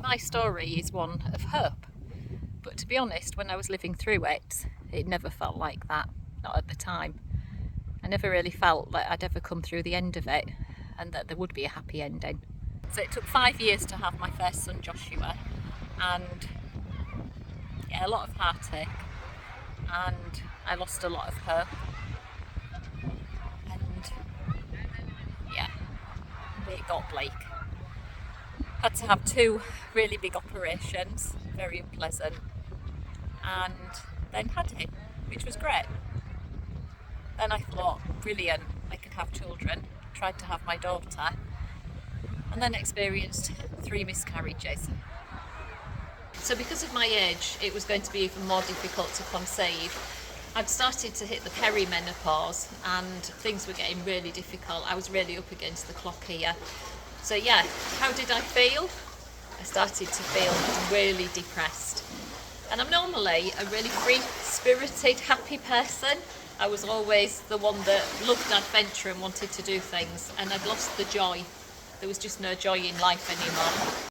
My story is one of hope, but to be honest, when I was living through it, it never felt like that, not at the time. I never really felt like I'd ever come through the end of it and that there would be a happy ending. So it took 5 years to have my first son Joshua, and yeah, a lot of heartache, and I lost a lot of hope, and yeah, it got bleak. Had to have 2 really big operations, very unpleasant, and then had him, which was great. Then I thought, brilliant, I could have children. Tried to have my daughter, and then experienced 3 miscarriages. So because of my age, it was going to be even more difficult to conceive. I'd started to hit the perimenopause and things were getting really difficult. I was really up against the clock here. So yeah, how did I feel? I started to feel really depressed. And I'm normally a really free-spirited, happy person. I was always the one that loved adventure and wanted to do things, and I'd lost the joy. There was just no joy in life anymore.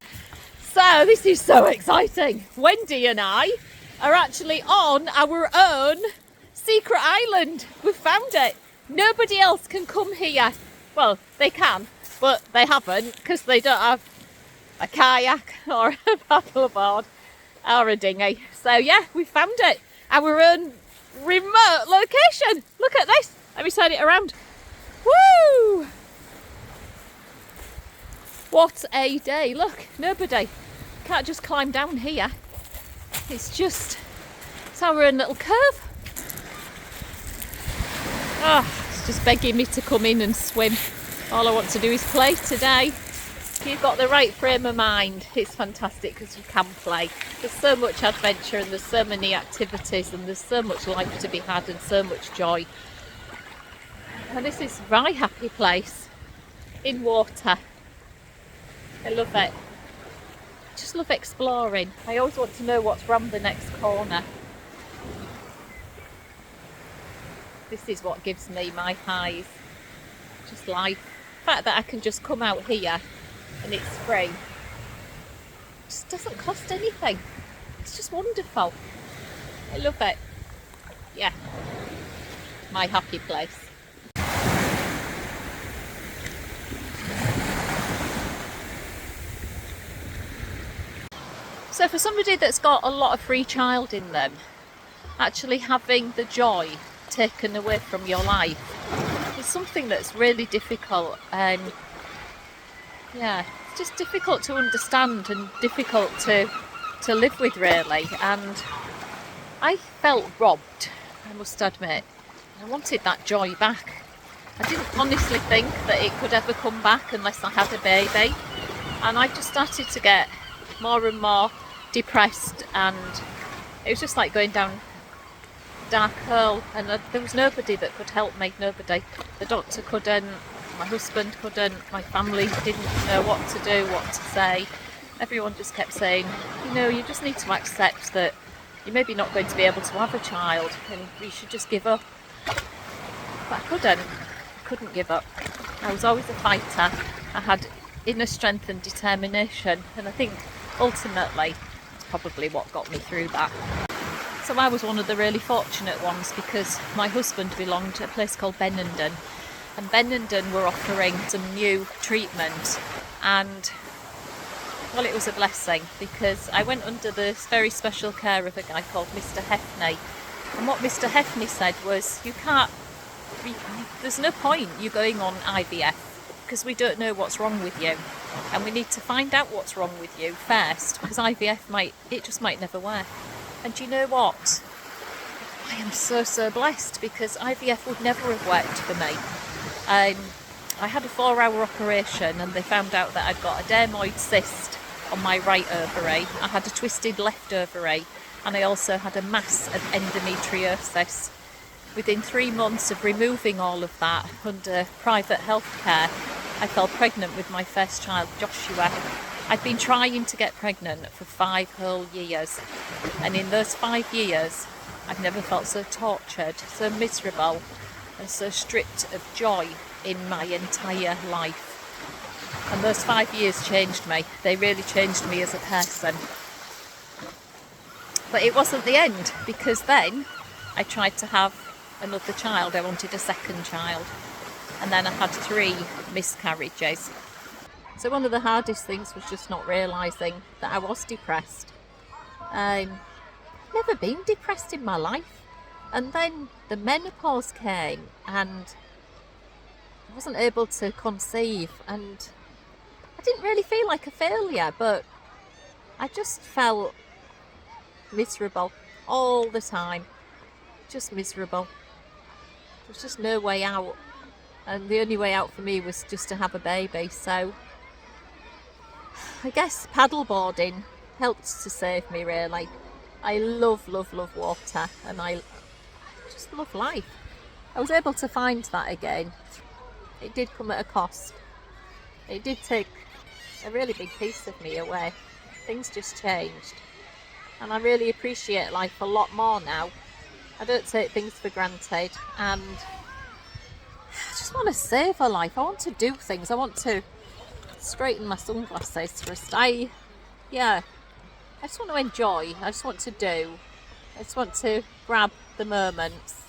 So this is so exciting. Wendy and I are actually on our own secret island. We've found it. Nobody else can come here. Well, they can, but they haven't because they don't have a kayak or a paddleboard or a dinghy. So yeah, we found it. Our own remote location. Look at this. Let me turn it around. Woo! What a day. Look, nobody. Can't just climb down here. It's our own little curve. It's just begging me to come in and swim. All I want to do is play today. If you've got the right frame of mind, it's fantastic because you can play. There's so much adventure and there's so many activities and there's so much life to be had and so much joy. And this is my happy place in water. I love it. Just love exploring. I always want to know what's round the next corner. This is what gives me my highs. Just life. The fact that I can just come out here and it's free. It just doesn't cost anything. It's just wonderful. I love it. Yeah. My happy place. So for somebody that's got a lot of free child in them, actually having the joy taken away from your life is something that's really difficult, and yeah, it's just difficult to understand and difficult to live with really. And I felt robbed, I must admit. I wanted that joy back. I didn't honestly think that it could ever come back unless I had a baby, and I just started to get more and more depressed, and it was just like going down a dark hole, and there was nobody that could help me. Nobody. The doctor couldn't, my husband couldn't, my family didn't know what to do, what to say. Everyone just kept saying, you just need to accept that you're maybe not going to be able to have a child and you should just give up. But I couldn't give up. I was always a fighter. I had inner strength and determination, and I think ultimately it's probably what got me through that. So I was one of the really fortunate ones because my husband belonged to a place called Benenden, and Benenden were offering some new treatment, and well, it was a blessing because I went under the very special care of a guy called Mr. Hefney, and what Mr. Hefney said was, there's no point you going on IVF because we don't know what's wrong with you, and we need to find out what's wrong with you first, because IVF might never work. And do you know what? I am so blessed because IVF would never have worked for me. I had a 4-hour operation and they found out that I'd got a dermoid cyst on my right ovary. I had a twisted left ovary, and I also had a mass of endometriosis. Within 3 months of removing all of that under private health care, I fell pregnant with my first child, Joshua. I'd been trying to get pregnant for 5 whole years, and in those 5 years I've never felt so tortured, so miserable and so stripped of joy in my entire life. And those 5 years changed me. They really changed me as a person. But it wasn't the end, because then I tried to have another child. I wanted a second child. And then I had 3 miscarriages. So one of the hardest things was just not realising that I was depressed. Never been depressed in my life. And then the menopause came and I wasn't able to conceive, and I didn't really feel like a failure, but I just felt miserable all the time. Just miserable. There was just no way out. And the only way out for me was just to have a baby. So I guess paddleboarding helped to save me, really. I love water, and I just love life. I was able to find that again. It did come at a cost. It did take a really big piece of me away. Things just changed. And I really appreciate life a lot more now. I don't take things for granted, and I just want to savour life. I want to do things. I want to straighten my sunglasses for a stay. Yeah, I just want to enjoy. I just want to do. I just want to grab the moments.